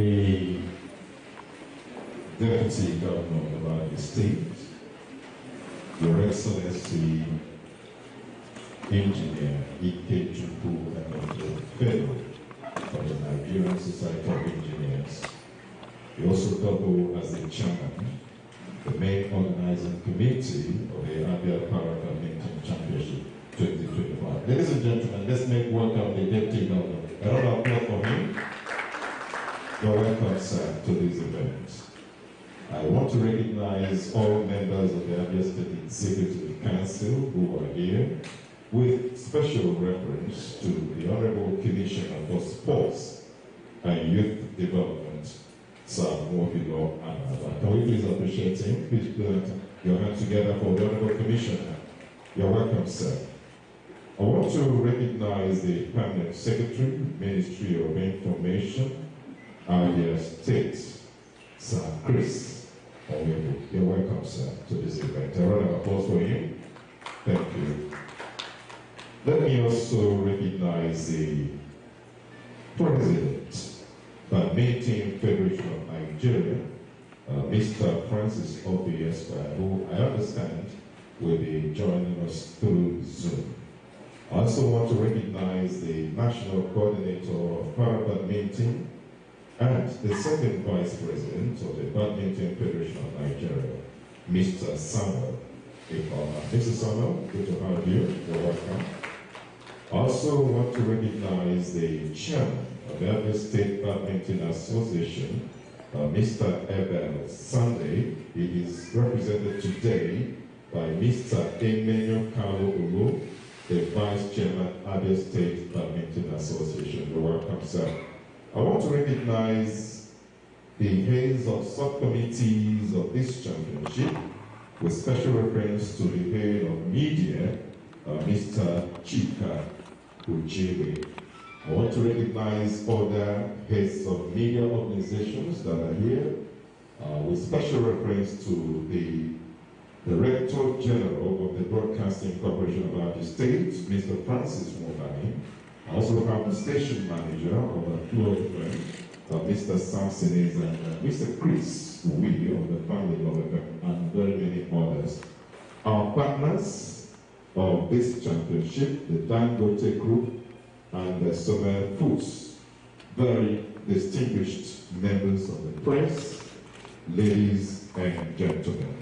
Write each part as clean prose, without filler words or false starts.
the Deputy Governor of Abia State, Your Excellency Engineer Ikechukwu Federal of the Nigerian Society of Engineers. He also doubled as the chairman, the main organizing committee of the Abia Badminton Championship 2025. Ladies and gentlemen, let's make welcome the Deputy Governor. A round of applause for him. You're welcome, sir, to this event. I want to recognize all members of the Abia State Executive Council who are here, with special reference to the Honorable Commissioner for Sports and Youth Development, Sir Umuahia. Can we please appreciate him? Please put your hands together for the Honorable Commissioner. You're welcome, sir. I want to recognize the Permanent Secretary, Ministry of Information, Abia State, Sir Chris. You're welcome, sir, to this event. A round of applause for him. Thank you. Let me also recognize the President, Badminton Federation of Nigeria, Mr. Francis Obiespa, who I understand will be joining us through Zoom. I also want to recognize the National Coordinator of Para-Badminton and the second Vice President of the Badminton Federation of Nigeria, Mr. Samuel. Mr. Samuel, good to have you. You're welcome. I also want to recognize the Chairman of the Abia State Badminton Association, Mr. Ebel Sunday. He is represented today by Mr. Emenyo Carlo Ugo, the Vice Chairman, Abia State Badminton Association. You're welcome, sir. I want to recognize the heads of subcommittees of this championship, with special reference to the head of media, Mr. Chika Ujebe. I want to recognize other heads of media organizations that are here, with special reference to the Director General of the Broadcasting Corporation of Abia State, Mr. Francis Mobani. I also have the station manager of the Flow FM, Mr. Samson and Mr. Chris Willie of the Family of FM, and very many others. Our partners of this championship, the Dangote Group and the Somer Foods, very distinguished members of the press, ladies and gentlemen.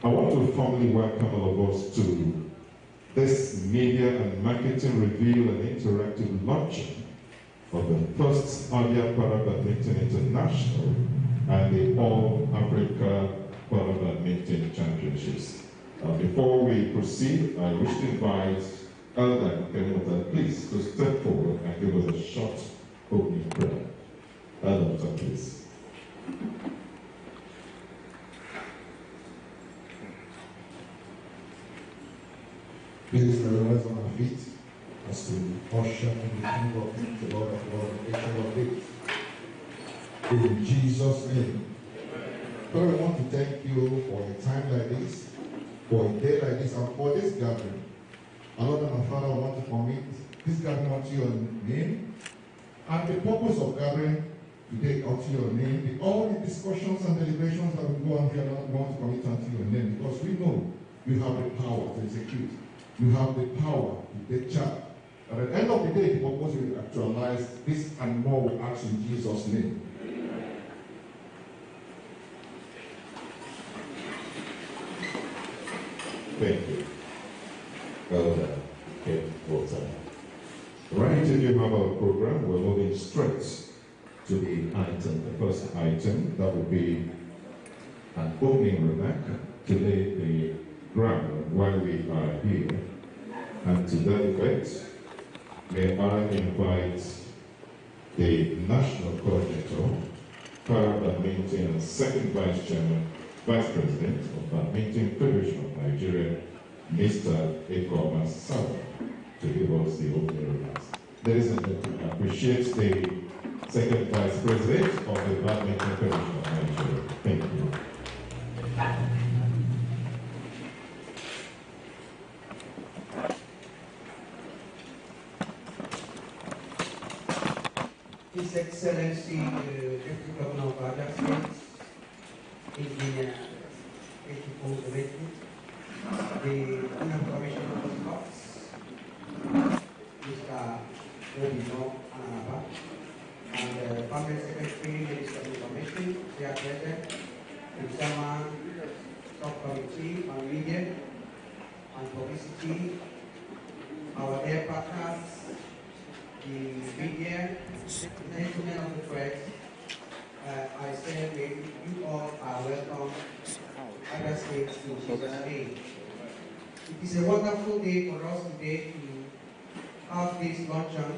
I want to formally welcome all of us to this media and marketing reveal and interactive luncheon of the first Abia Para-Badminton International and the All Africa Para-Badminton Championships. Before we proceed, I wish to invite Elder Kenyatta, please, to step forward and give us a short opening prayer. Elder, please. Please rise on our feet as we usher in the King of Kings, the Lord of Lords, the Ancient of Days. In Jesus' name. Lord, I want to thank you for a time like this, for a day like this, and for this gathering. And Lord and my Father, I want to commit this gathering unto your name, and the purpose of gathering today unto your name, all the discussions and deliberations that we go on here, Lord, we want to commit unto your name, because we know you have the power to execute. You have the power to take charge. And at the end of the day, the purpose will actualize this and more we ask in Jesus' name. Thank you. Elder Ken Walter. Right into the our program, we're moving straight to the item, the first item, that will be an opening remark to lay the ground while we are here. And to that effect, may I invite the National Coordinator, Para-Badminton and Second Vice Chairman, Vice President of Badminton Federation of Nigeria, Mr. Ekoma Sawa, to give us the opening remarks. Ladies and gentlemen, I appreciate the Second Vice President of the Badminton Federation of Nigeria. Thank you. His Excellency, the Deputy Governor of Abia State, Engineer Ogurube, the Owner Commissioner of Sports, Mr. Obino Anaba, and the Permanent Secretary, Minister of Information, they are present, the Chairman, Subcommittee on Media and Publicity, our air partners, the media, the gentlemen of the press. I say you all are welcome to Abia State in Jesus' name. It is a wonderful day for us today to have this luncheon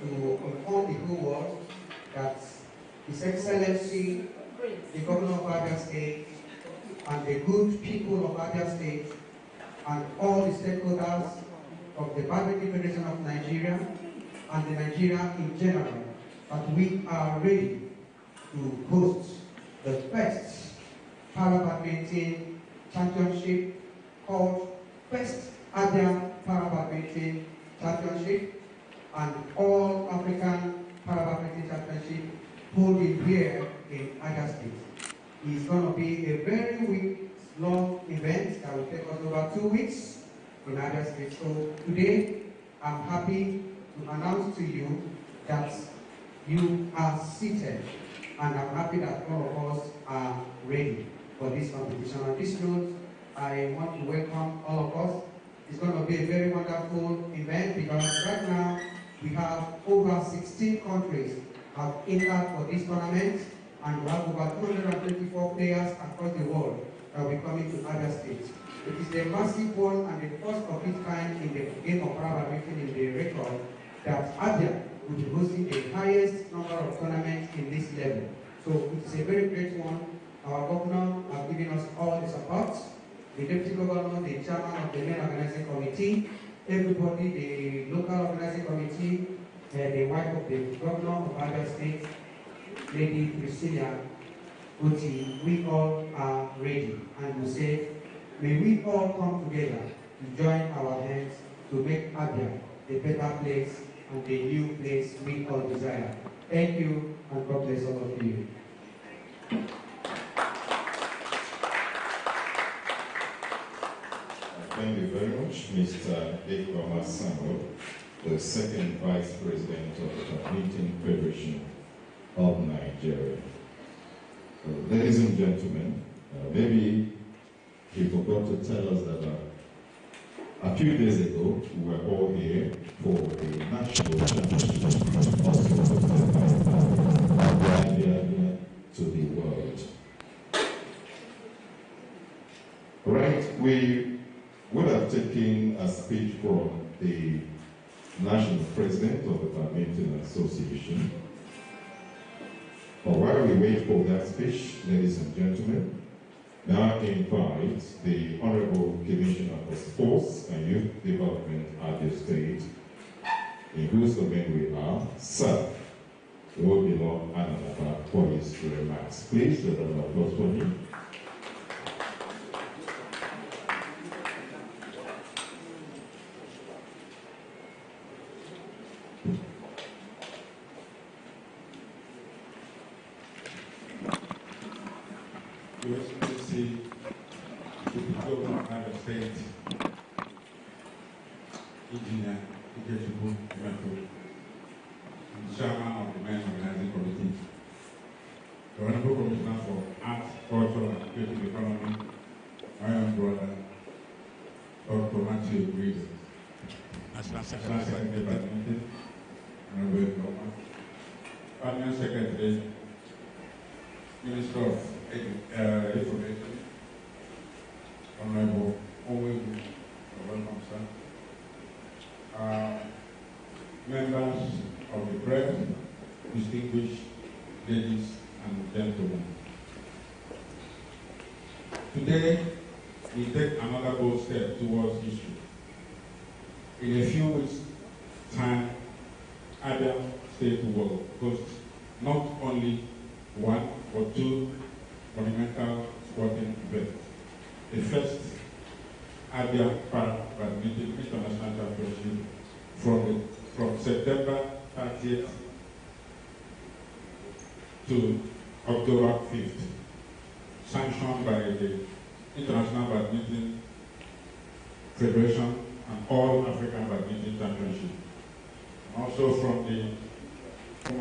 to inform the whole world that His Excellency, the Governor of Abia State, and the good people of Abia State, and all the stakeholders of the Badminton Federation of Nigeria and the Nigeria in general, that we are ready to host the first Para-Badminton Championship called First Abia Para-Badminton Championship and All African Para-Badminton Championship holding here in Abia State. It's going to be a very week-long event that will take us over 2 weeks in Abia State. So today, I'm happy to announce to you that you are seated, and I'm happy that all of us are ready for this competition. On this note, I want to welcome all of us. It's going to be a very wonderful event because right now we have over 16 countries have entered for this tournament, and we have over 224 players across the world that will be coming to Abia State. It is the massive one and the first of its kind in the game of Para-Badminton in the record that Abia will be hosting the highest number of tournaments in this level. So it's a very great one. Our governor has given us all the support. The deputy governor, the chairman of the main organizing committee, everybody, the local organizing committee, the wife of the governor of Abia State, Lady Priscilla Oti, we all are ready. And we say, may we all come together to join our hands to make Abia a better place and the new place we all desire. Thank you, and God bless all of you. Thank you very much, Mr. Ekoma Samuel, the second Vice President of the Badminton Federation of Nigeria. Ladies and gentlemen, maybe he forgot to tell us that a few days ago, we were all here for the national championship of Abia to the world. Right, we would have taken a speech from the national president of the Badminton Association. But while we wait for that speech, ladies and gentlemen, now invite the Honorable Commissioner for Sports and Youth Development at Abia State, in whose domain we are, Sir Ogurube Layout, for his remarks. Please, the round of applause for him. Your Excellency, the Governor of Abia State, Engineer Ogurube, and Chairman of the Main Organizing Committee, the Honorable Commissioner for Arts, Culture, and Creative Economy, my own brother, Dr. Matthew Ogurube, National Secretary Badminton, Honorable Governor, Permanent Secretary, Minister of Information, Honorable Umuahia, welcome, sir. Members of the press, distinguished ladies and gentlemen. Today, we take another bold step towards history. In a few weeks' time, Abia State will host not only one or two monumental sporting events. The first Abia Para-Badminton International Championship from September 30th to October 5th, sanctioned by the International Badminton Federation and All African Badminton Championship. Also from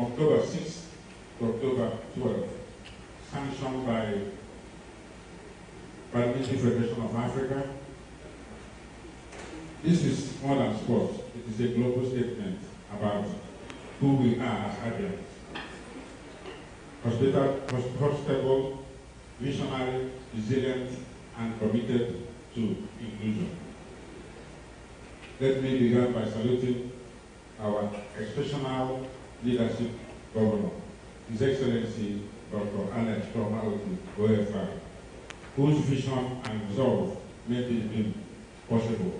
October 6th to October 12th, sanctioned by Badminton Federation of Africa. This is more than sports. It is a global statement about who we are as Abians. Hospitable, visionary, resilient, and committed to inclusion. Let me begin by saluting our exceptional leadership governor, His Excellency Dr. Alex Tomauti OFI, whose vision and resolve made it possible.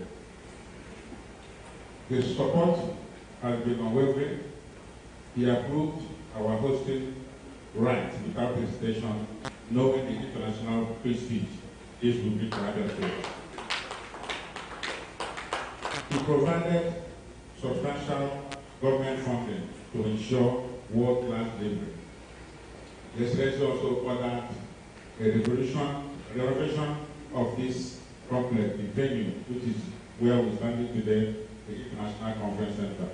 His support has been unwavering. He approved our hosting right without hesitation, knowing the international prestige this will bring to Abia State. He provided substantial government funding to ensure world-class delivery. The Excellency also ordered a renovation of this complex, the venue, which is where we're standing today, the International Conference Center.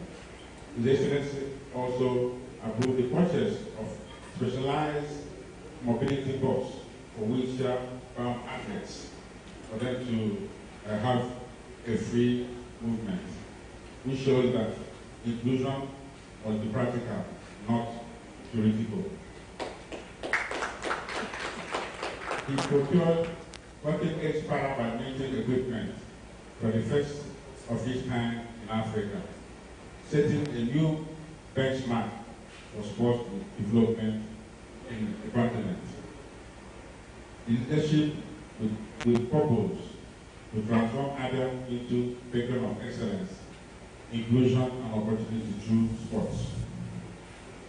His Excellency also approved the purchase of specialized mobility bus for wheelchair-bound athletes for them to have a free movement, which shows that inclusion must be practical, not theoretical. He procured 48 para-badminton equipment for the first of its kind in Africa, setting a new benchmark for sports development in the continent. Leadership with purpose to transform Abia into a beacon of excellence, inclusion, and opportunity through sports.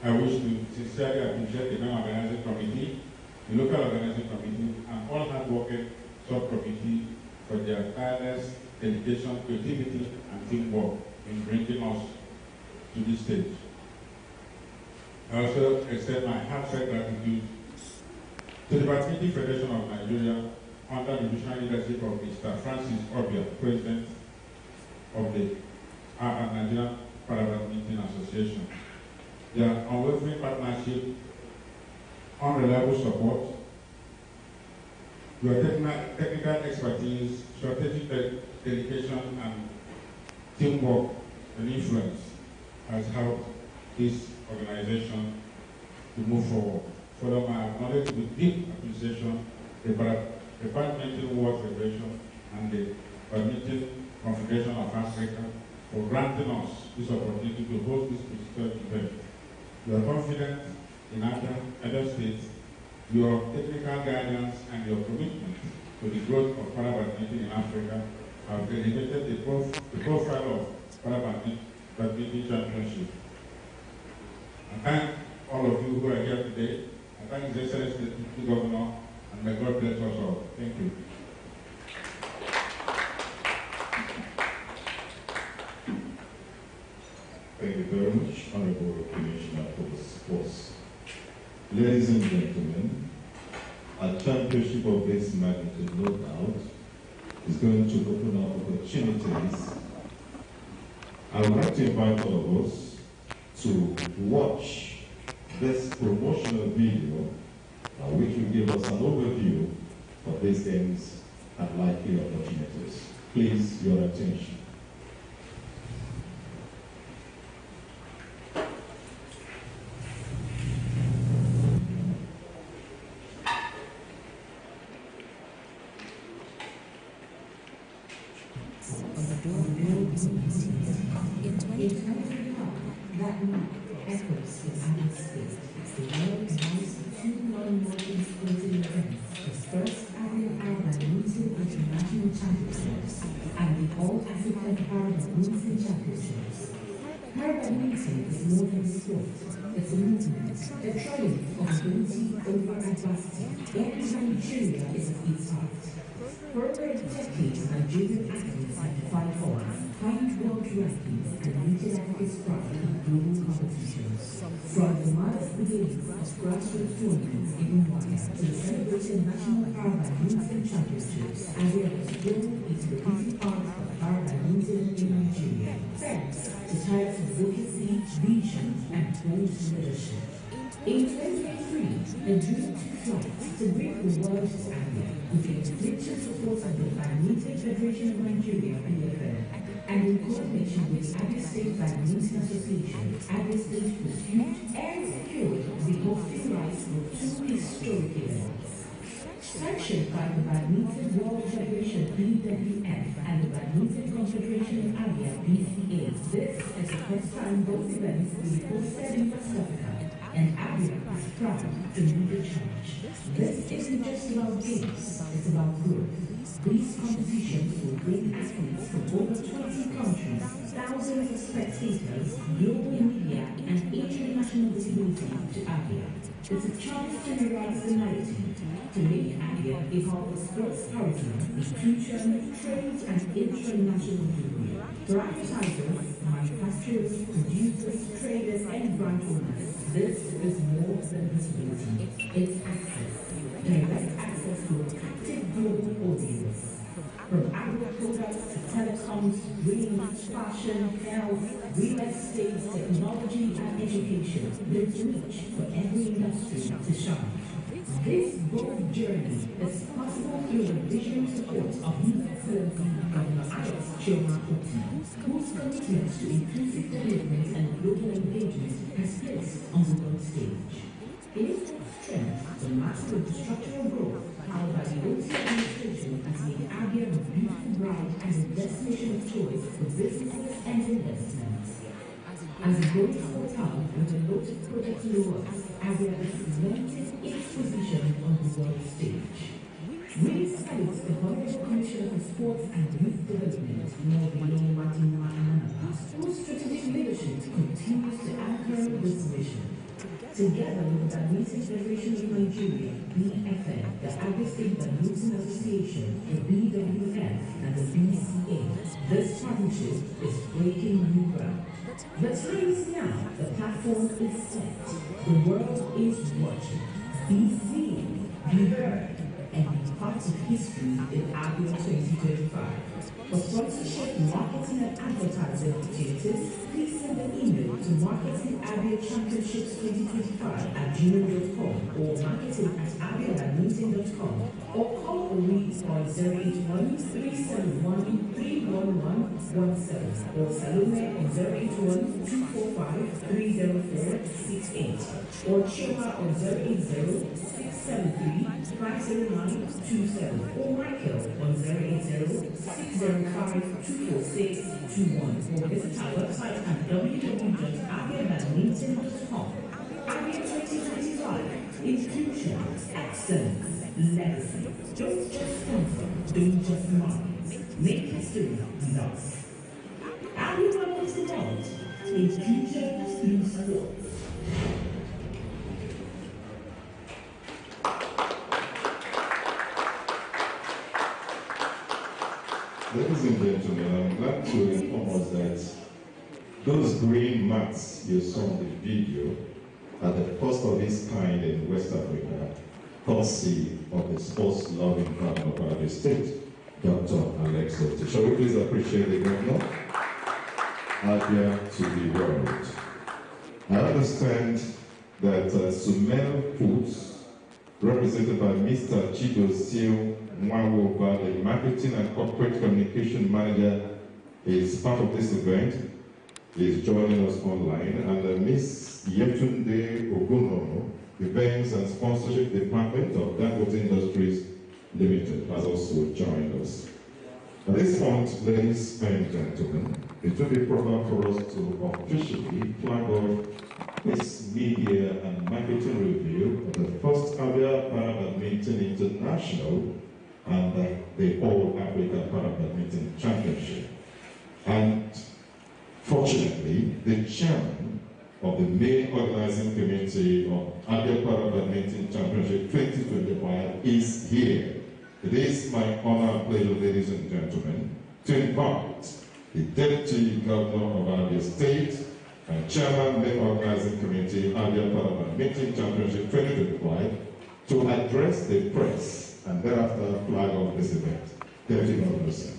I wish to sincerely appreciate the main organizing committee, the local organizing committee, and all hard-working subcommittee for their tireless dedication, creativity, and teamwork in bringing us to this stage. I also extend my heartfelt gratitude to the Badminton Federation of Nigeria under the visionary leadership of Mr. Francis Obia, President of the Nigerian Badminton Association. Their unwavering partnership, unreliable support, your technical expertise, strategic dedication, and teamwork and influence has helped this organization to move forward. Furthermore, I acknowledge with deep appreciation the Badminton World Federation and the Badminton Confederation of Africa for granting us this opportunity to host this prestigious event. We are confident in Abia State, your technical guidance and your commitment to the growth of para-badminton in Africa have elevated the profile of para-badminton championship. I thank all of you who are here today. I thank His Excellency the Governor, and may God bless us all. Thank you. Thank you very much, Honorable Commissioner for Sports. Ladies and gentlemen, a championship of this magnitude, no doubt, is going to open up opportunities. I would like to invite all of us to watch this promotional video, which will give us an overview of these games and likely opportunities. Please, your attention. Badminton is more than sport, it's a movement, a triumph of ability over adversity. Nigeria is at its heart. For over a decade, Nigerian athletes have defied odds, find world rankings and limited Africa's craft in global competitions. From the modest beginnings of grassroots tournaments in Umuahia to the celebrated National Badminton Championships, Abia was grown into the beating heart of Badminton in Nigeria, thanks to ties of advocacy, vision, and bold leadership. In 2023, the dream took flight to bring the world to Abia with the influential support of the Badminton Federation of Nigeria, BFN, and in coordination with Abia State Badminton Association, Abia State pursued and secured the hosting rights for 2 historic events. Sanctioned by the Badminton World Federation BWF and the Badminton Confederation of Abia BCA, this is the first time both events will be hosted in West Africa, and Abia is proud to lead the charge. This isn't just about games, it's about growth. These competitions will bring athletes from over 20 countries, thousands of spectators, global media, and international visibility to Abia. It's a chance to rewrite the narrative, to make Abia a hub of sports tourism, inclusion, trade, and international goodwill. For advertisers, manufacturers, producers, traders, and brand owners, this is more than visibility. It's access. Direct access to a captive global audience. From agro products to telecoms, greens, fashion, health, real estate, technology, and education, there's reach for every industry to shine. This bold journey is possible through the vision support of His Excellency Governor Alex Chioma-Oti, whose commitment to inclusive development and global engagement has placed on the world stage. It is strength, the massive structural growth powered by the OT administration has made Abia a beautiful brand and a destination of choice for businesses and investments. As a growing sport hub with a lot of product lures, Abia has cemented its position on the world stage. We salute the Honorable Commissioner for Sports and Youth Development, Nobilo Martin, whose strategic leadership continues to anchor this mission. Together with the Badminton Federation of Nigeria, BFN, the Abia State Badminton Association, the BWF, and the BCA, this partnership is breaking new ground. The time is now, the platform is set, the world is watching. Be seen, be heard, and be part of history in Abia 2025. For sponsorship, marketing, and advertising opportunities, please send an email to marketing@abiachampionships2025@gmail.com or marketing@abiabadminton.com or call or read on 081-371-31117 or Salome on 081-245-30468 or Chioma on 080-673-50927 or Michael on 080-605-24621 or visit our website at www.abiabadminton.com. Abia 2025, inclusion, excellence, legacy. Don't just sponsor, don't just market. Make history with us. Abia welcomes the world. Inclusion through sports. Ladies and gentlemen, I'm glad to inform us that those green mats you saw in the video are the first of its kind in West Africa, courtesy of the sports-loving governor of Abia State, Dr. Alex Oti. Shall we please appreciate the governor? Abia to the world. I understand that Sumel Foods, represented by Mr. Chidozie Nwawoba, the Marketing and Corporate Communication Manager, is part of this event, is joining us online, and Ms. Yetunde Ogunono, Events and Sponsorship Department of Dangote Industries Limited, has also joined us. At this point, ladies and gentlemen, it will be proper for us to officially flag off this media and marketing review of the first Abia Badminton International and the All Africa Badminton Championship. And fortunately, the chairman of the main organizing committee of Abia Badminton Championship 2025 is here. It is my honor and pleasure, ladies and gentlemen, to invite the Deputy Governor of Abia State and Chairman of the Organizing Committee, Abia Badminton Championship 2025, to address the press and thereafter flag off this event. Deputy Governor, sir.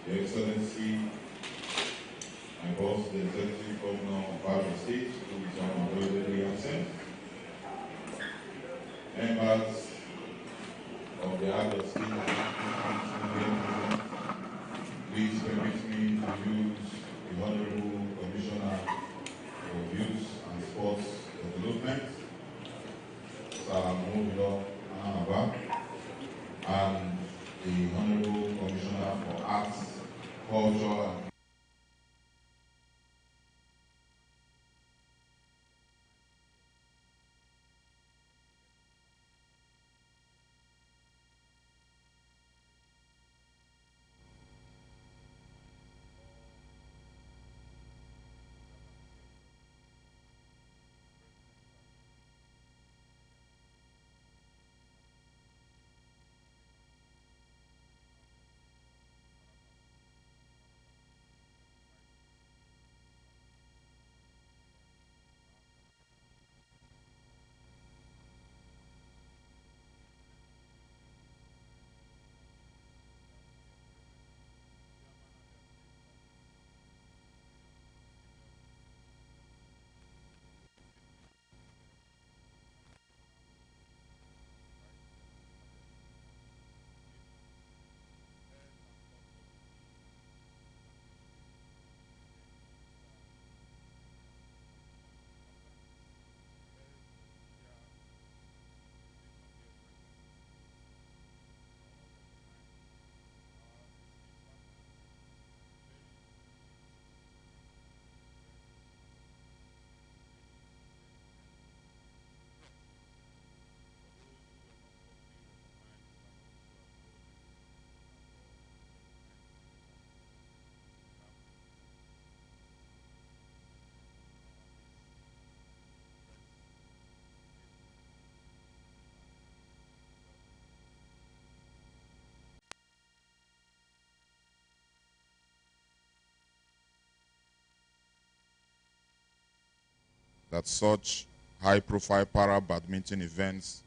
Your Excellency, my boss, the Executive Governor of Abia State, who is on Ogurube Layout, members of the Abia State Government, please permit me to use the Honorable Commissioner for Youth and Sports Development, Sir Umuahia, and the Honorable Commissioner for Arts, Culture, and that such high-profile para-badminton events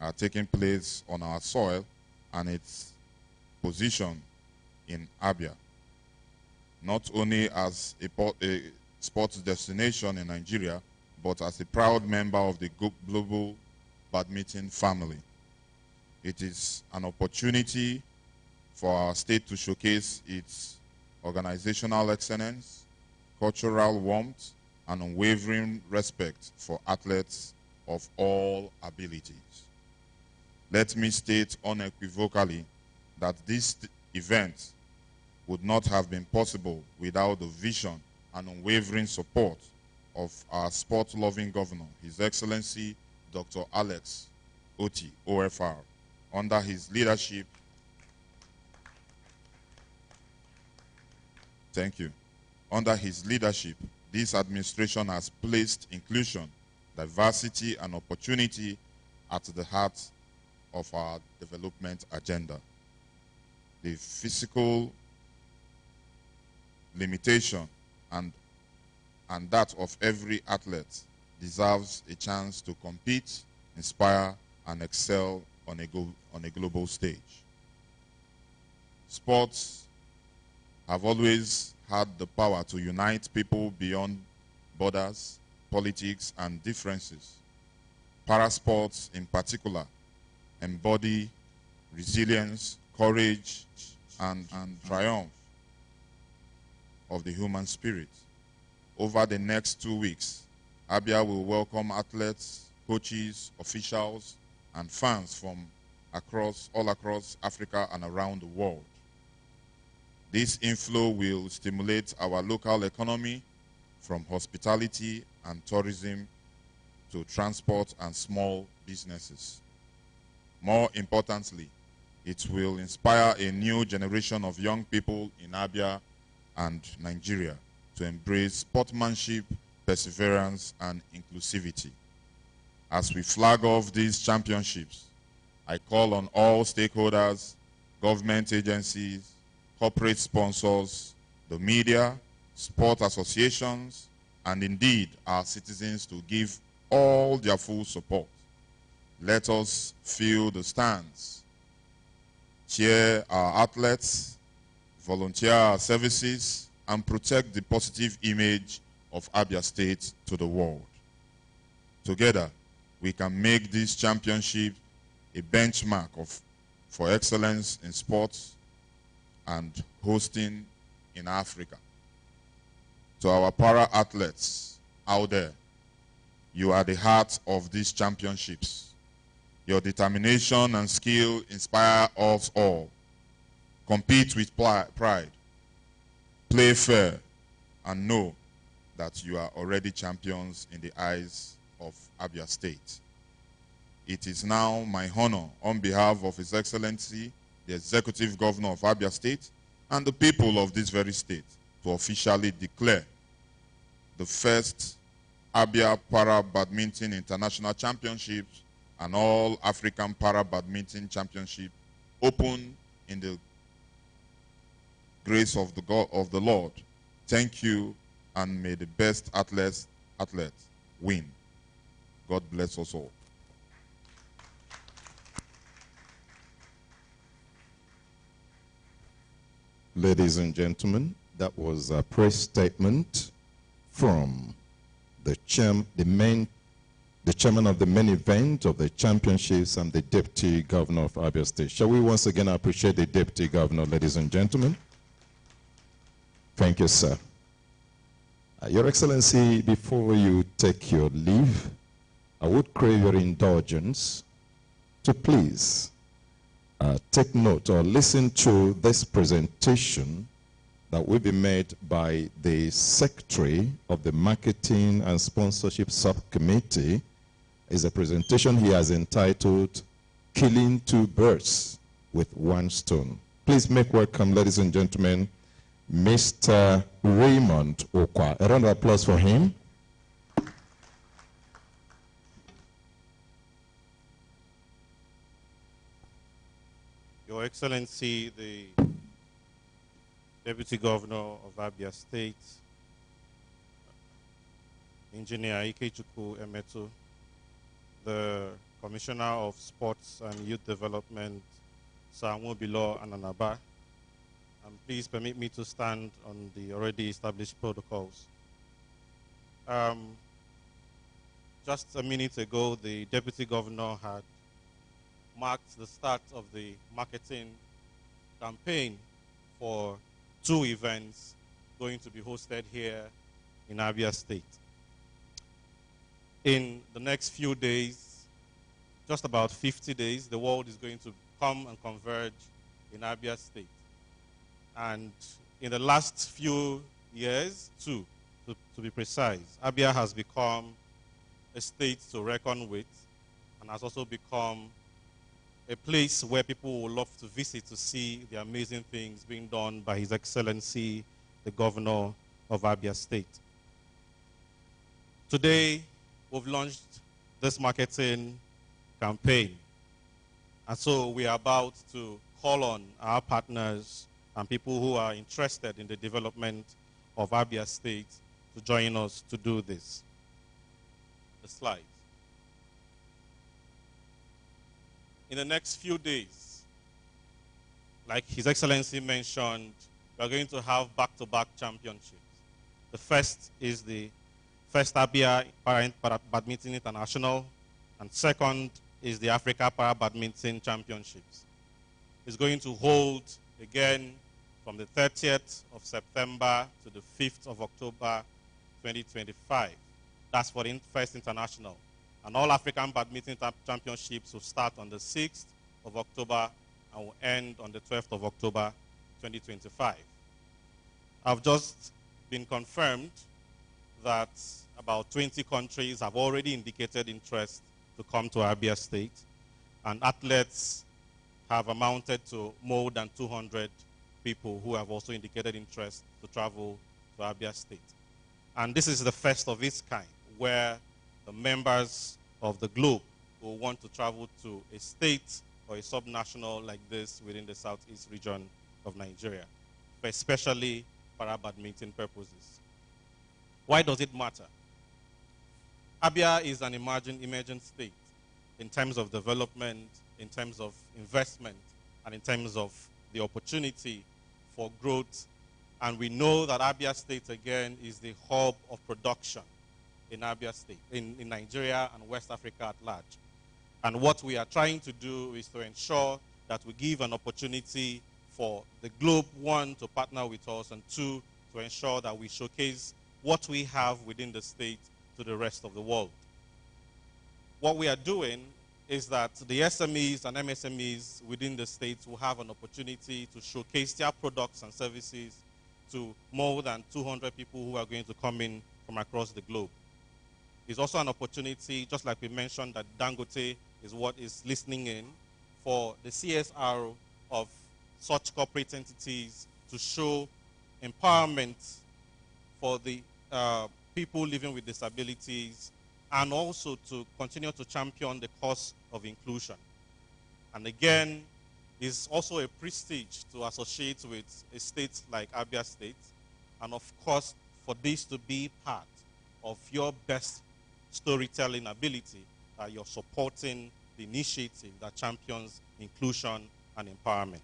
are taking place on our soil and its position in Abia, not only as a sports destination in Nigeria, but as a proud member of the global badminton family. It is an opportunity for our state to showcase its organizational excellence, cultural warmth, and unwavering respect for athletes of all abilities. Let me state unequivocally that this event would not have been possible without the vision and unwavering support of our sport-loving governor, His Excellency Dr. Alex Oti, OFR. Under his leadership, thank you. Under his leadership, this administration has placed inclusion, diversity, and opportunity at the heart of our development agenda. The physical limitation and that of every athlete deserves a chance to compete, inspire, and excel on a global stage. Sports have always had the power to unite people beyond borders, politics, and differences. Parasports, in particular, embody resilience, courage, and triumph of the human spirit. Over the next 2 weeks, Abia will welcome athletes, coaches, officials, and fans from all across Africa and around the world. This inflow will stimulate our local economy, from hospitality and tourism to transport and small businesses. More importantly, It will inspire a new generation of young people in Abia and Nigeria to embrace sportsmanship, perseverance, and inclusivity. As we flag off these championships, I call on all stakeholders, government agencies, corporate sponsors, the media, sport associations, and indeed our citizens to give all their full support. Let us fill the stands, cheer our athletes, volunteer our services, and protect the positive image of Abia State to the world. Together, we can make this championship a benchmark for excellence in sports and hosting in Africa. To our para-athletes out there, you are the heart of these championships. Your determination and skill inspire us all. Compete with pride, play fair, and know that you are already champions in the eyes of Abia State. It is now my honor on behalf of His Excellency, the Executive Governor of Abia State, and the people of this very state to officially declare the first Abia Para Badminton International Championships and All African Para Badminton Championship open in the grace of the Lord. Thank you, and may the best athletes win. God bless us all. Ladies and gentlemen, that was a press statement from the chairman of the main event of the championships and the Deputy Governor of Abia State. Shall we once again appreciate the Deputy Governor, ladies and gentlemen? Thank you, sir. Your Excellency, before you take your leave, I would crave your indulgence to please take note or listen to this presentation that will be made by the Secretary of the Marketing and Sponsorship Subcommittee. Is a presentation he has entitled Killing Two Birds with One Stone. Please make welcome, ladies and gentlemen, Mr. Raymond Okwa. A round of applause for him. Your Excellency, the Deputy Governor of Abia State, Engineer Ikechukwu Emetu, the Commissioner of Sports and Youth Development, Sir Nwobilo Ananaba, and please permit me to stand on the already established protocols. Just a minute ago, the Deputy Governor had marked the start of the marketing campaign for 2 events going to be hosted here in Abia State. In the next few days, just about 50 days, the world is going to come and converge in Abia State. And in the last few years, too, to be precise, Abia has become a state to reckon with and has also become a place where people will love to visit to see the amazing things being done by His Excellency, the Governor of Abia State. Today, we've launched this marketing campaign. And so we are about to call on our partners and people who are interested in the development of Abia State to join us to do this. The slides. In the next few days, like His Excellency mentioned, we are going to have back-to-back championships. The first is the first Abia Para Badminton International, and second is the Africa Para Badminton Championships. It's going to hold again from the 30th of September to the 5th of October 2025. That's for the first international. And all African Badminton Championships will start on the 6th of October and will end on the 12th of October 2025. I've just been confirmed that about 20 countries have already indicated interest to come to Abia State, and athletes have amounted to more than 200 people who have also indicated interest to travel to Abia State. And this is the first of its kind, where the members of the globe will want to travel to a state or a subnational like this within the southeast region of Nigeria, for especially para-badminton purposes. Why does it matter? Abia is an emerging state in terms of development, in terms of investment, and in terms of the opportunity for growth. And we know that Abia State, again, is the hub of production in Abia State, in Nigeria and West Africa at large. And what we are trying to do is to ensure that we give an opportunity for the globe, one, to partner with us, and two, to ensure that we showcase what we have within the state to the rest of the world. What we are doing is that the SMEs and MSMEs within the states will have an opportunity to showcase their products and services to more than 200 people who are going to come in from across the globe. It's also an opportunity, just like we mentioned, that Dangote is what is listening in, for the CSR of such corporate entities to show empowerment for the people living with disabilities, and also to continue to champion the cause of inclusion. And again, it's also a prestige to associate with a state like Abia State, and of course, for this to be part of your best storytelling ability, that you're supporting the initiative that champions inclusion and empowerment.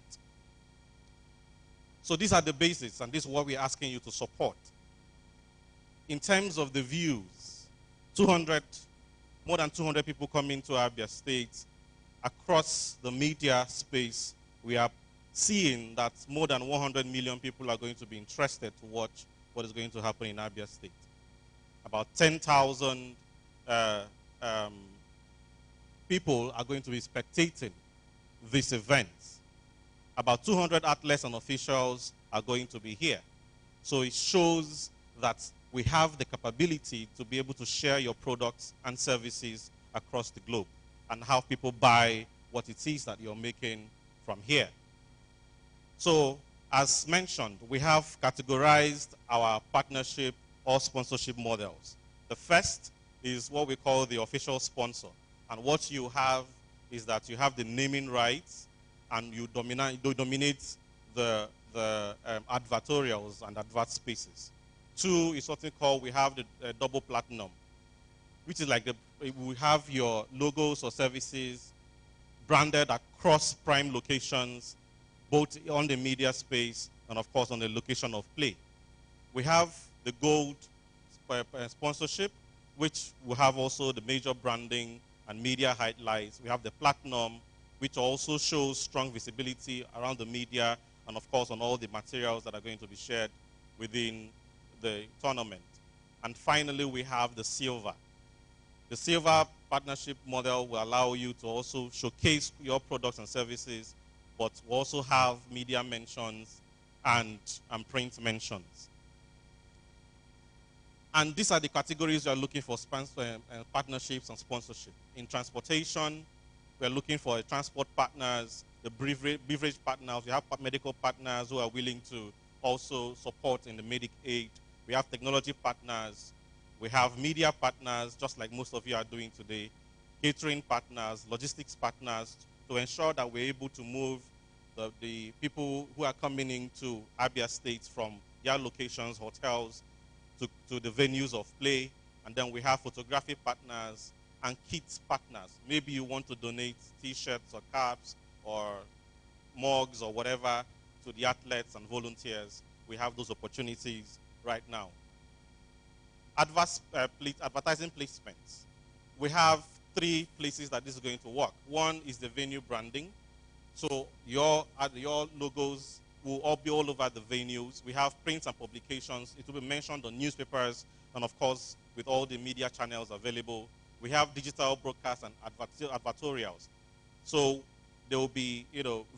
So these are the basics, and this is what we're asking you to support. In terms of the views, more than 200 people coming to Abia State. Across the media space, we are seeing that more than 100 million people are going to be interested to watch what is going to happen in Abia State. About 10,000 people are going to be spectating this event. About 200 athletes and officials are going to be here. So it shows that we have the capability to be able to share your products and services across the globe and have people buy what it is that you're making from here. So, as mentioned, we have categorized our partnership or sponsorship models. The first is what we call the official sponsor. And what you have is that you have the naming rights, and you dominate the advertorials and advert spaces. Two is something called, we have the double platinum, which is like we have your logos or services branded across prime locations, both on the media space and of course on the location of play. We have the gold sponsorship, which will have also the major branding and media highlights. We have the platinum, which also shows strong visibility around the media and of course on all the materials that are going to be shared within the tournament. And finally, we have the silver. The silver partnership model will allow you to also showcase your products and services, but will also have media mentions and print mentions. And these are the categories we are looking for partnerships and sponsorship. In transportation, we are looking for transport partners, the beverage partners. We have medical partners who are willing to also support in the medic aid. We have technology partners. We have media partners, just like most of you are doing today. Catering partners, logistics partners, to ensure that we're able to move the people who are coming into Abia State from their locations, hotels, to the venues of play. And then we have photography partners and kits partners. Maybe you want to donate T-shirts or caps or mugs or whatever to the athletes and volunteers. We have those opportunities right now. Advertising placements. We have 3 places that this is going to work. One is the venue branding. So your logos will all be all over the venues. We have prints and publications. It will be mentioned on newspapers and of course with all the media channels available. We have digital broadcasts and advertorials. So there will be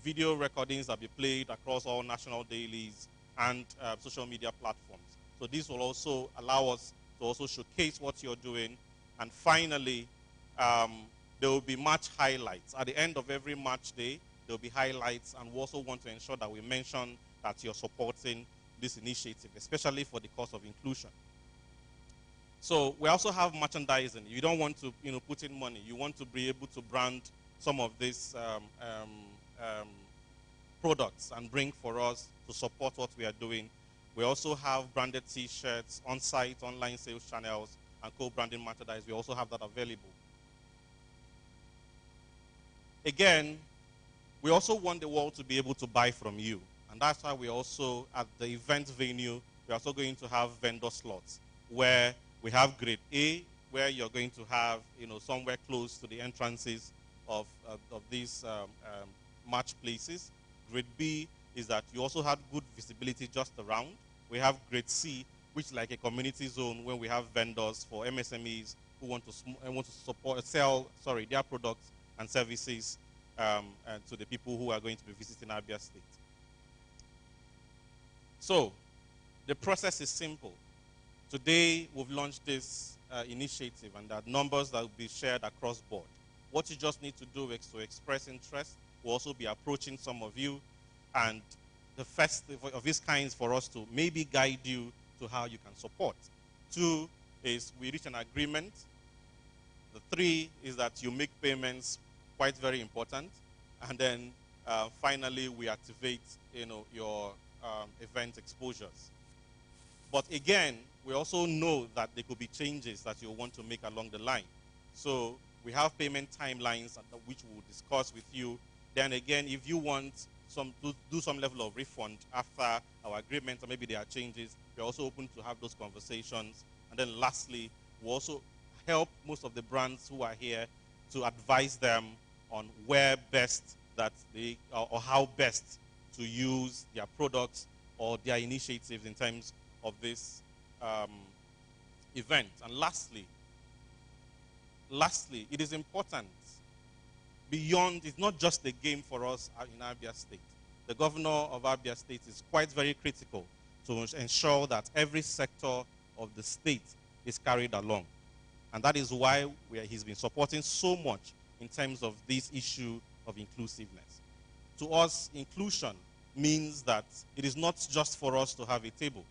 video recordings that will be played across all national dailies and social media platforms. So this will also allow us to also showcase what you're doing. And finally, there will be match highlights. At the end of every match day, There'll be highlights, and we also want to ensure that we mention that you're supporting this initiative, especially for the cause of inclusion. So we also have merchandising. You don't want to, put in money. You want to be able to brand some of these products and bring for us to support what we are doing. We also have branded T-shirts, on-site, online sales channels, and co-branding merchandise. We also have that available. Again, we also want the world to be able to buy from you. And that's why we also, at the event venue, we're also going to have vendor slots where we have grade A, where you're going to have, somewhere close to the entrances of these match places. Grade B is that you also have good visibility just around. We have grade C, which is like a community zone where we have vendors for MSMEs who want to sell their products and services and to the people who are going to be visiting Abia State. So the process is simple. Today we've launched this initiative, and there are numbers that will be shared across board. What you just need to do is to express interest. We'll also be approaching some of you, and the first of these kinds for us to maybe guide you to how you can support. 2 is we reach an agreement. The 3 is that you make payments, quite very important. And then finally we activate your event exposures. But again, we also know that there could be changes that you want to make along the line. So we have payment timelines which we'll discuss with you. Then again, if you want do some level of refund after our agreement, or maybe there are changes, we're also open to have those conversations. And then lastly, we also help most of the brands who are here to advise them on where best that they, or how best to use their products or their initiatives in terms of this event. And lastly, it is important beyond, it's not just a game for us in Abia State. The governor of Abia State is quite very critical to ensure that every sector of the state is carried along. And that is why he's been supporting so much in terms of this issue of inclusiveness. To us, inclusion means that it is not just for us to have a table.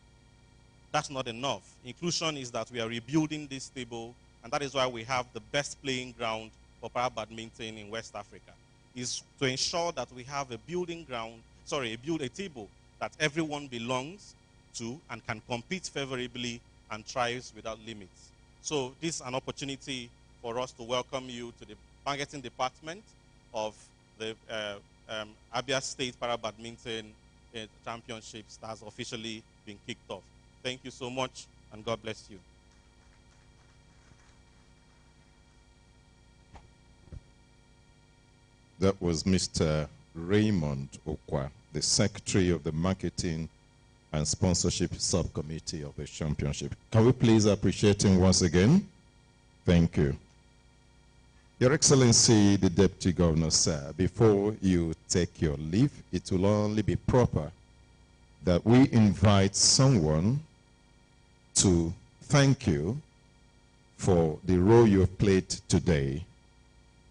That's not enough. Inclusion is that we are rebuilding this table, and that is why we have the best playing ground for para badminton in West Africa, is to ensure that we have a a table that everyone belongs to and can compete favorably and thrives without limits. So this is an opportunity for us to welcome you to the marketing department of the Abia State Para Badminton Championships that has officially been kicked off. Thank you so much, and God bless you. That was Mr. Raymond Okwa, the Secretary of the Marketing and Sponsorship Subcommittee of the Championship. Can we please appreciate him once again? Thank you. Your Excellency, the Deputy Governor, sir, before you take your leave, it will only be proper that we invite someone to thank you for the role you have played today.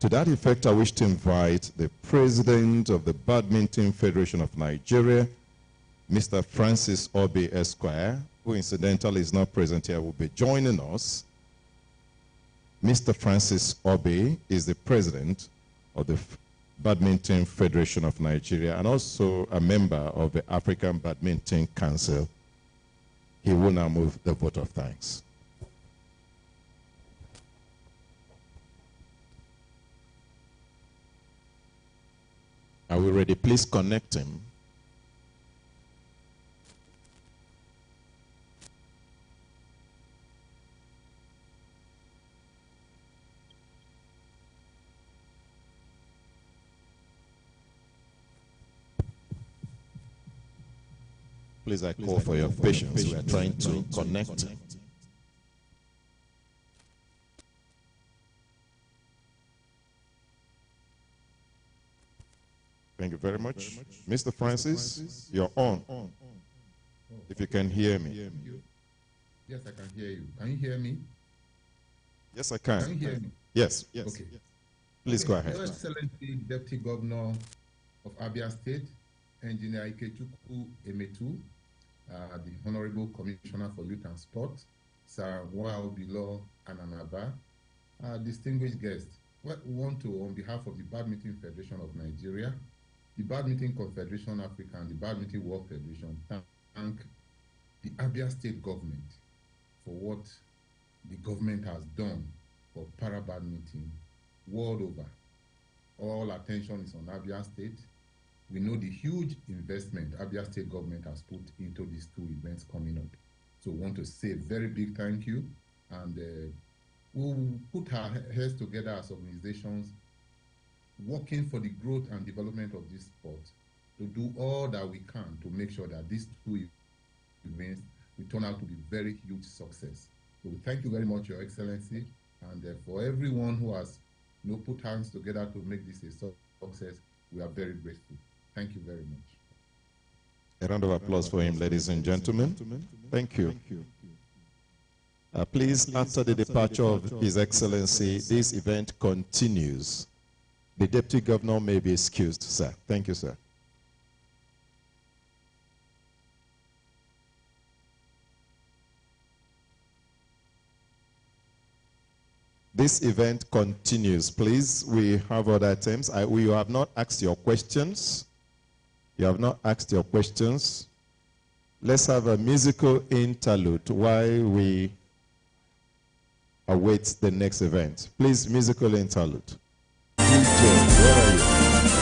To that effect, I wish to invite the President of the Badminton Federation of Nigeria, Mr. Francis Obi Esquire, who incidentally is not present here, will be joining us. Mr. Francis Obi is the President of the Badminton Federation of Nigeria and also a member of the African Badminton Council. He will now move the vote of thanks. Are we ready? Please connect him. Please, I call for your patience. We are trying to connect. Thank you very much. Mr. Francis, you're on. If you can hear me. Yes, I can hear you. Can you hear me? Yes, I can. Can you hear me? Yes, yes. Okay. Please go ahead. Your Excellency, Deputy Governor of Abia State, Engineer Ikechukwu Emetu, the Honorable Commissioner for Youth and Sport, Sir Umuahia and Anaba, distinguished guests. We want to, on behalf of the Badminton Federation of Nigeria, the Badminton Confederation Africa, and the Badminton World Federation, thank the Abia State Government for what the government has done for para-badminton world over. All attention is on Abia State. We know the huge investment Abia State Government has put into these two events coming up. So we want to say a very big thank you, and we'll put our heads together as organizations working for the growth and development of this sport to do all that we can to make sure that these two events will turn out to be very huge success. So we thank you very much, Your Excellency, and for everyone who has put hands together to make this a success, we are very grateful. Thank you very much. A round of applause for him, ladies and gentlemen. Thank you. Please, after the departure of His Excellency, this event continues. The Deputy Governor may be excused, sir. Thank you, sir. This event continues. Please, we have other items. You have not asked your questions. You have not asked your questions. Let's have a musical interlude while we await the next event. Please, musical interlude. DJ, where are you?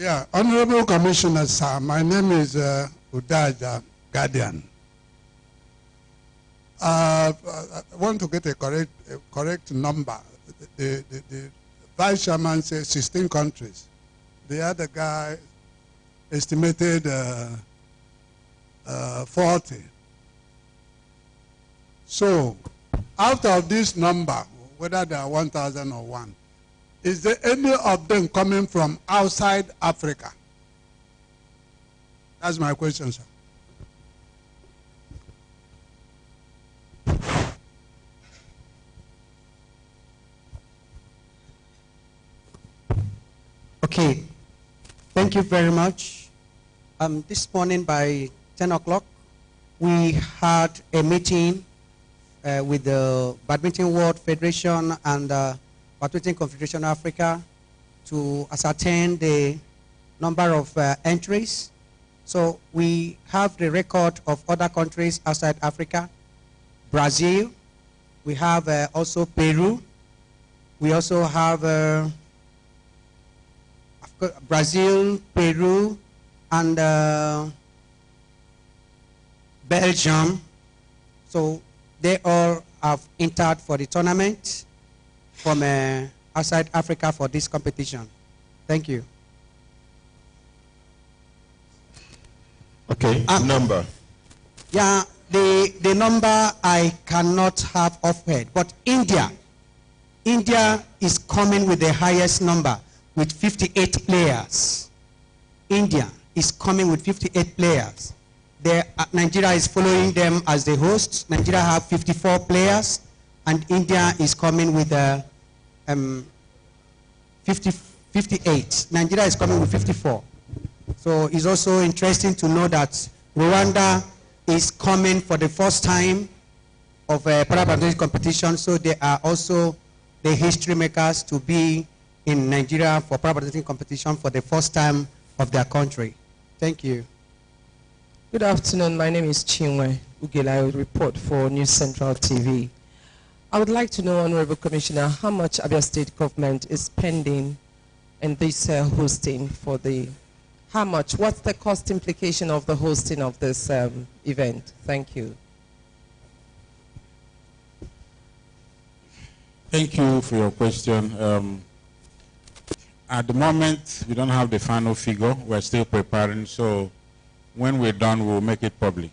Yeah, Honorable Commissioner, sir, my name is Udaja Guardian. I want to get a correct number. The vice chairman says 16 countries. The other guy estimated 40. So, out of this number, whether they are 1,000 or 1, is there any of them coming from outside Africa? That's my question, sir. Okay, thank you very much. This morning by 10 o'clock, we had a meeting with the Badminton World Federation and Badminton Confederation of Africa to ascertain the number of entries. So we have the record of other countries outside Africa. Brazil, we have also Peru. We also have Brazil, Peru, and Belgium. So they all have entered for the tournament from outside Africa for this competition. Thank you. Okay, number. Yeah, the number I cannot have offhand, but India is coming with the highest number with 58 players. India is coming with 58 players. Nigeria is following them as the host. Nigeria have 54 players, and India is coming with 58. Nigeria is coming with 54. So it's also interesting to know that Rwanda is coming for the first time of a para-badminton competition, so they are also the history makers to be in Nigeria for para-badminton competition for the first time of their country. Thank you. Good afternoon. My name is Chinwe Ugela. I will report for News Central TV. I would like to know, Honorable Commissioner, how much Abia State Government is spending in this hosting for the, how much, what's the cost implication of the hosting of this event? Thank you. Thank you for your question. At the moment, we don't have the final figure. We're still preparing, so when we're done, we'll make it public.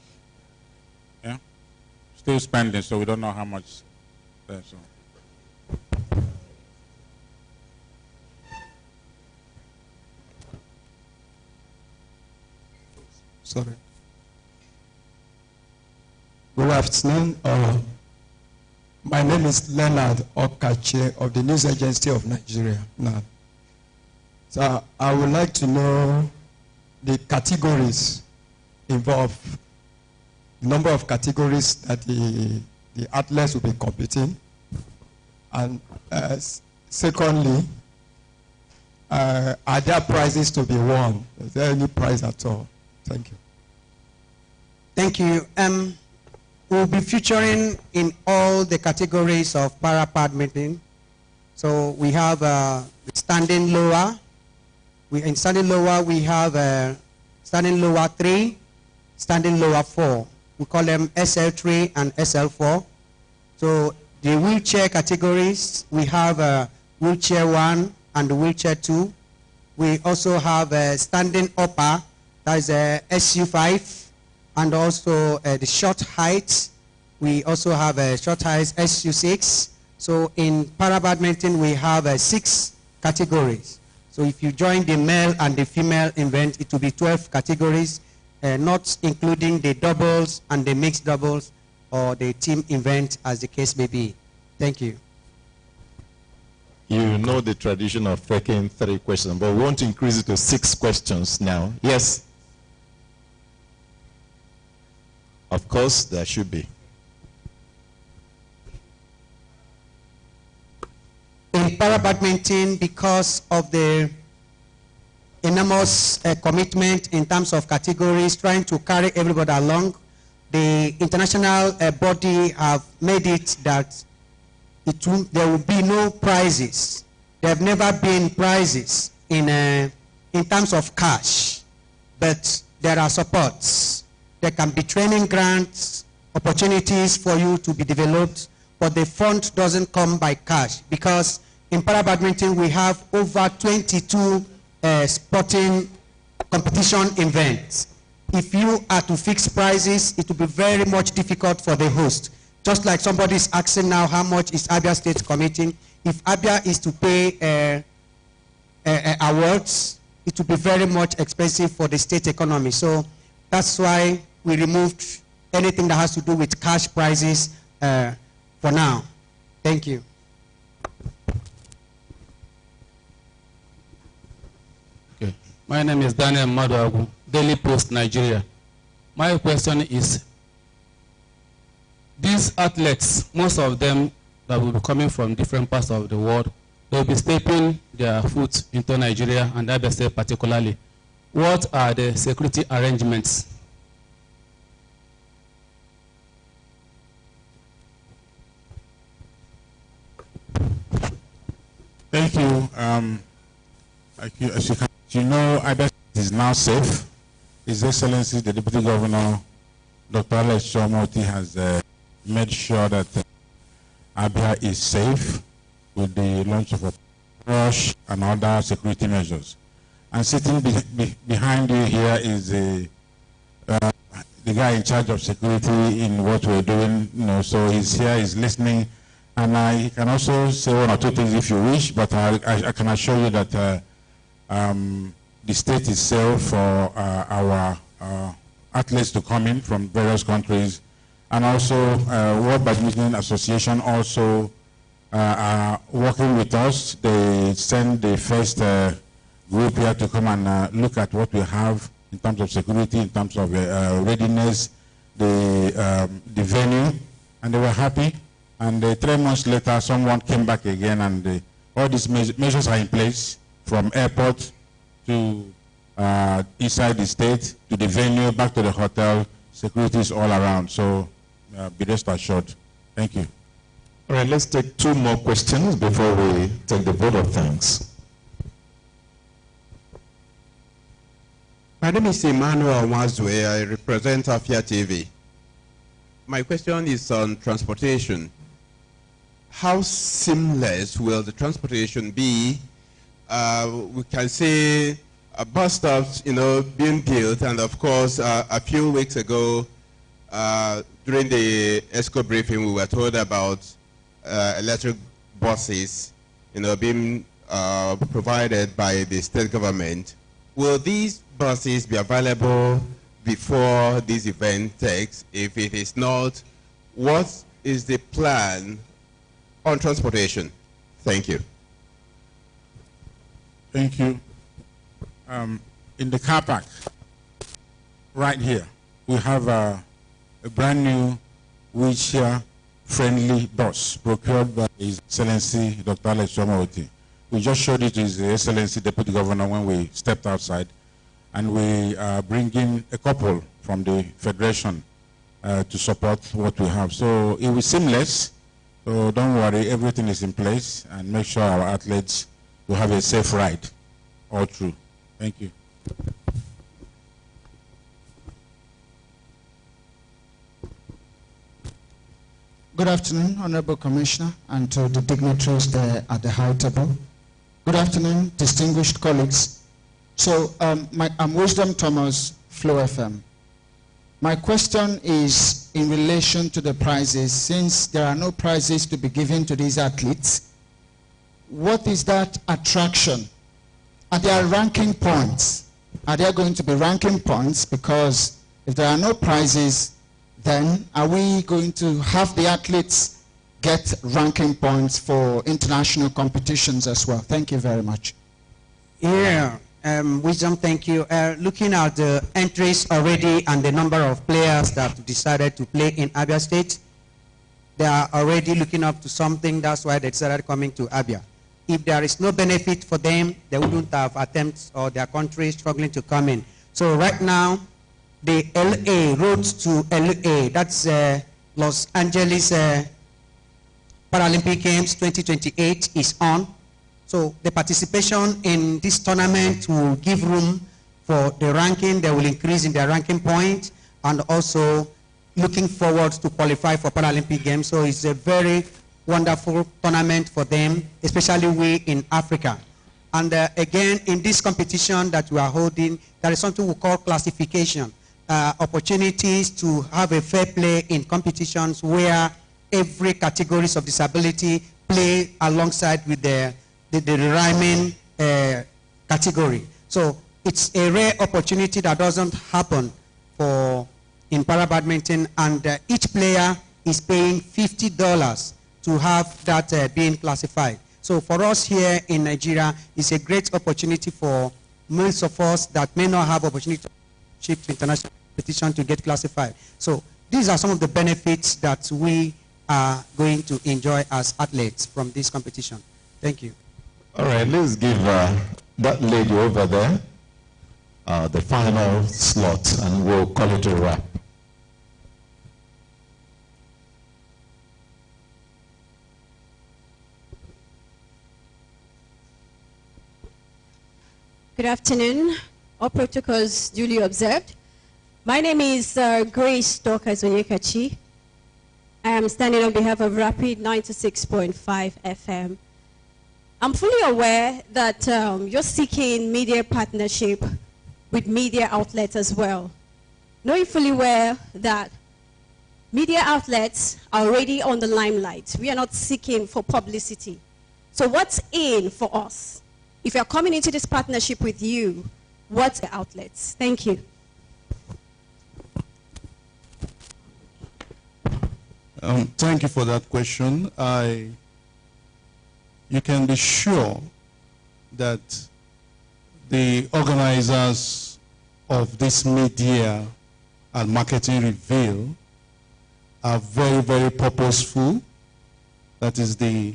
Yeah? Still spending, so we don't know how much. So. Sorry. Good afternoon. My name is Leonard Okache of the News Agency of Nigeria. Now, so I would like to know the categories involved, number of categories that the athletes will be competing, and secondly, are there prizes to be won? Is there any prize at all? Thank you. Thank you. We'll be featuring in all the categories of para-badminton. So we have standing lower. In standing lower, we have standing lower 3, standing lower 4. We call them SL3 and SL4. So the wheelchair categories, we have wheelchair 1 and wheelchair 2. We also have standing upper, that is SU5, and also the short height. We also have short height SU6. So in para-badminton, we have 6 categories. So if you join the male and the female event, it will be 12 categories, not including the doubles and the mixed doubles or the team event, as the case may be. Thank you. You know the tradition of taking 3 questions, but we want to increase it to 6 questions now. Yes? Of course, there should be. In para-badminton, because of the enormous commitment in terms of categories, trying to carry everybody along, the international body have made it that there will be no prizes. There have never been prizes in in terms of cash, but there are supports. There can be training grants, opportunities for you to be developed, but the fund doesn't come by cash, because in para badminton we have over 22 sporting competition events. If you are to fix prices, it will be very much difficult for the host. Just like somebody is asking now, how much is Abia State committing? If Abia is to pay awards, it will be very much expensive for the state economy. So that's why we removed anything that has to do with cash prizes for now. Thank you. Okay. My name is Daniel Maduagu, Daily Post, Nigeria. My question is, these athletes, most of them that will be coming from different parts of the world, they'll be stepping their foot into Nigeria and Abia State particularly. What are the security arrangements? Thank you. As you know, Abia State is now safe. His Excellency, the Deputy Governor, Dr. Alex Chomoti, has made sure that Abia is safe with the launch of a rush and other security measures. And sitting behind you here is the guy in charge of security in what we're doing. You know, so he's here, he's listening, and he can also say one or two things if you wish. But I can assure you that the state is safe for our athletes to come in from various countries. And also, World Badminton Association also are working with us. They send the first group here to come and look at what we have in terms of security, in terms of readiness, the venue, and they were happy. And 3 months later, someone came back again, and all these measures are in place, from airport to inside the state, to the venue, back to the hotel. Security is all around. So be rest assured. Thank you. All right, let's take 2 more questions before we take the vote of thanks. My name is Emmanuel Wazwe. I represent Afia TV. My question is on transportation. How seamless will the transportation be? We can see bus stops, being built, and of course, a few weeks ago, during the ESCO briefing, we were told about electric buses, being provided by the state government. Will these buses be available before this event takes? If it is not, what is the plan on transportation? Thank you. Thank you. In the car park, right here, we have a brand new wheelchair-friendly bus procured by His Excellency Dr. Alex Chomoti. We just showed it to His Excellency Deputy Governor when we stepped outside, and we are bringing a couple from the Federation to support what we have. So it was seamless, so don't worry, everything is in place, and make sure our athletes will have a safe ride all through. Thank you. Good afternoon, Honorable Commissioner, and to the dignitaries there at the high table. Good afternoon, distinguished colleagues. So I'm Wisdom Thomas, Flow FM. My question is in relation to the prizes. Since there are no prizes to be given to these athletes, what is that attraction? Are there ranking points? Are there going to be ranking points? Because if there are no prizes, then are we going to have the athletes get ranking points for international competitions as well? Thank you very much. Yeah, Wisdom, thank you. Looking at the entries already and the number of players that decided to play in Abia State, they are already looking up to something. That's why they decided coming to Abia. If there is no benefit for them, they wouldn't have attempts or their country struggling to come in. So right now, the LA, road to LA, that's Los Angeles Paralympic Games 2028 is on. So the participation in this tournament will give room for the ranking. They will increase in their ranking point, and also looking forward to qualify for Paralympic Games. So it's a very wonderful tournament for them, especially we in Africa. And again, in this competition that we are holding, there is something we call classification. Opportunities to have a fair play in competitions where every categories of disability play alongside with the rhyming category. So it's a rare opportunity that doesn't happen in para badminton, and each player is paying $50 to have that being classified. So for us here in Nigeria, it's a great opportunity for most of us that may not have opportunity to international competition to get classified. So these are some of the benefits that we are going to enjoy as athletes from this competition. Thank you. All right, let's give that lady over there the final slot, and we'll call it a wrap. Good afternoon. All protocols duly observed. My name is Grace Dorcas Onyekachi. I am standing on behalf of Rapid 96.5 FM. I'm fully aware that you're seeking media partnership with media outlets as well. Knowing fully well that media outlets are already on the limelight. We are not seeking for publicity. So what's in for us? If you're coming into this partnership with you, what's the outlets? Thank you. Thank you for that question. You can be sure that the organizers of this media and marketing reveal are very, very purposeful. That is the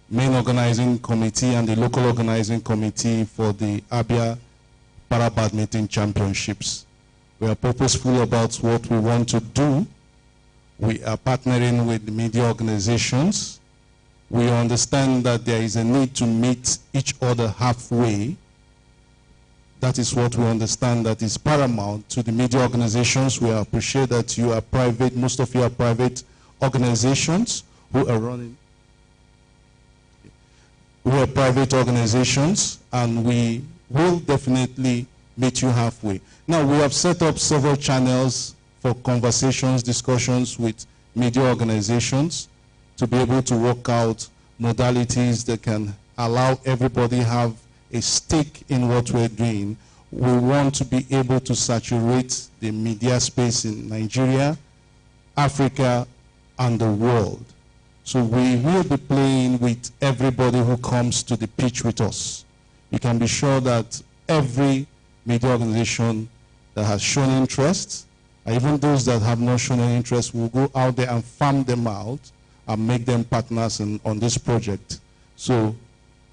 main organizing committee and the local organizing committee for the Abia Para Badminton Championships. We are purposeful about what we want to do. We are partnering with the media organizations. We understand that there is a need to meet each other halfway. That is what we understand that is paramount to the media organizations. We appreciate that you are private, most of you are private organizations who are running. We are private organizations, and we will definitely meet you halfway. Now, we have set up several channels for conversations, discussions with media organizations to be able to work out modalities that can allow everybody have a stake in what we're doing. We want to be able to saturate the media space in Nigeria, Africa, and the world. So we will be playing with everybody who comes to the pitch with us. You can be sure that every media organization that has shown interest, and even those that have not shown any interest, will go out there and farm them out and make them partners on this project. So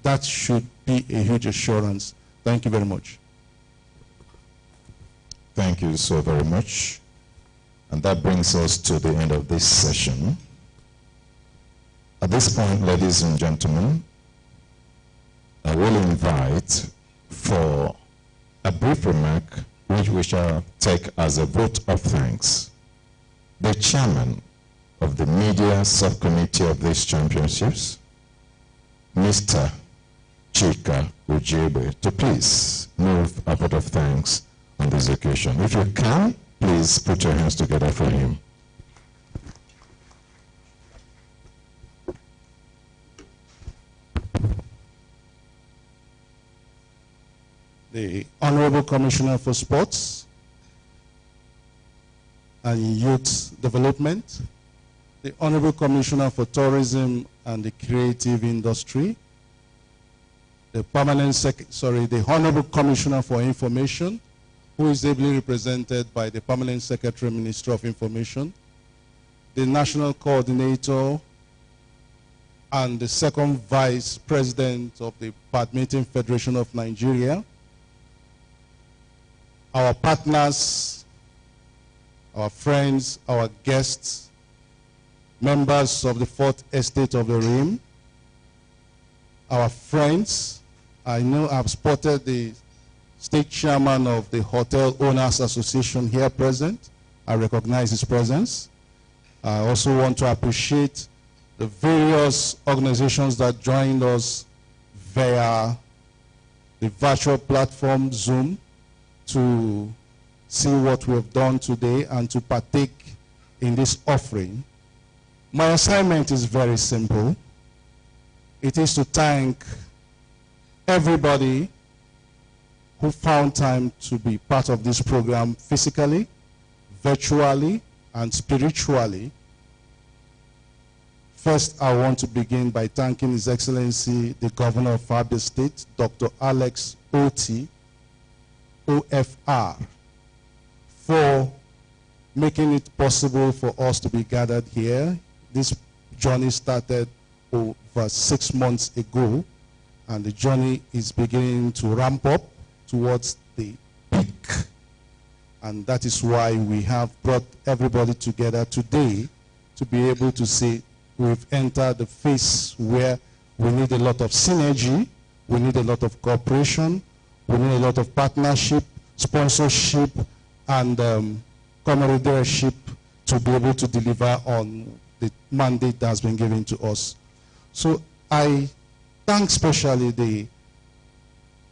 that should be a huge assurance. Thank you very much. Thank you so very much. And that brings us to the end of this session. At this point, ladies and gentlemen, I will invite for a brief remark, which we shall take as a vote of thanks, the chairman of the media subcommittee of these championships, Mr. Chika Ujebe, to please move a vote of thanks on this occasion. If you can, please put your hands together for him. The Honorable Commissioner for Sports and Youth Development, the Honorable Commissioner for Tourism and the Creative Industry, the Honorable Commissioner for Information, who is ably represented by the Permanent Secretary, Ministry of Information, the National Coordinator and the Second Vice President of the Badminton Federation of Nigeria, our partners, our friends, our guests, members of the Fourth Estate of the Rim, our friends. I know I've spotted the state chairman of the Hotel Owners Association here present. I recognize his presence. I also want to appreciate the various organizations that joined us via the virtual platform Zoom to see what we have done today and to partake in this offering. My assignment is very simple. It is to thank everybody who found time to be part of this program physically, virtually, and spiritually. First, I want to begin by thanking His Excellency, the Governor of Abia State, Dr. Alex Oti, OFR, for making it possible for us to be gathered here. This journey started over 6 months ago, and the journey is beginning to ramp up towards the peak. And that is why we have brought everybody together today to be able to say we've entered the phase where we need a lot of synergy, we need a lot of cooperation, we need a lot of partnership, sponsorship, and camaraderie to be able to deliver on the mandate that has been given to us. So I thank especially the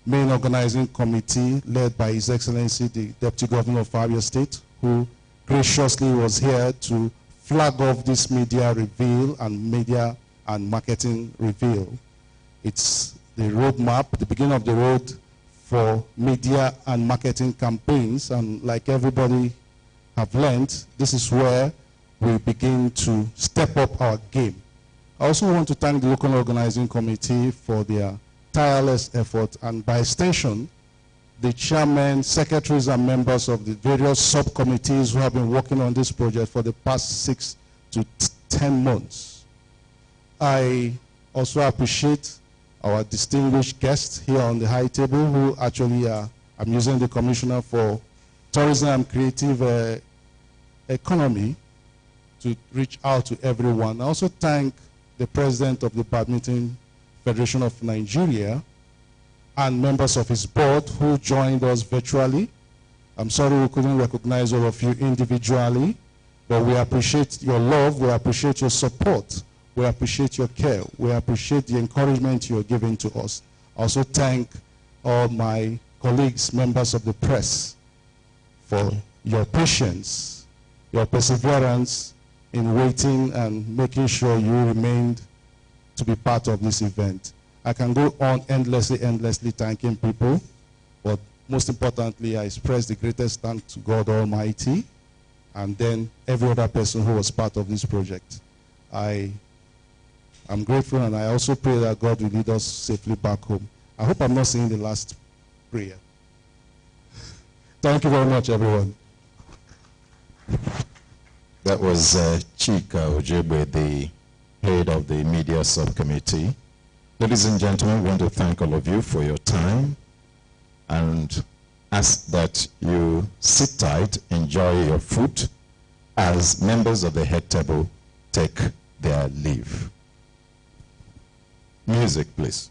main organizing committee led by His Excellency, the Deputy Governor of Abia State, who graciously was here to flag off this media reveal and media and marketing reveal. It's the roadmap, the beginning of the road for media and marketing campaigns, and like everybody have learned, this is where we begin to step up our game. I also want to thank the local organizing committee for their tireless effort, and by extension, the chairmen, secretaries, and members of the various subcommittees who have been working on this project for the past 6 to 10 months. I also appreciate our distinguished guests here on the high table who actually are, I'm using the Commissioner for Tourism and Creative Economy to reach out to everyone. I also thank the President of the Badminton Federation of Nigeria and members of his board who joined us virtually. I'm sorry we couldn't recognize all of you individually, but we appreciate your love, we appreciate your support, we appreciate your care, we appreciate the encouragement you're giving to us. I also thank all my colleagues, members of the press, for your patience, your perseverance in waiting and making sure you remained to be part of this event. I can go on endlessly thanking people, but most importantly, I express the greatest thanks to God Almighty and then every other person who was part of this project. I'm grateful, and I also pray that God will lead us safely back home. I hope I'm not saying the last prayer. Thank you very much, everyone. That was Chika Ojebe, the head of the media subcommittee. Ladies and gentlemen, we want to thank all of you for your time and ask that you sit tight, enjoy your food as members of the head table take their leave. Music, please.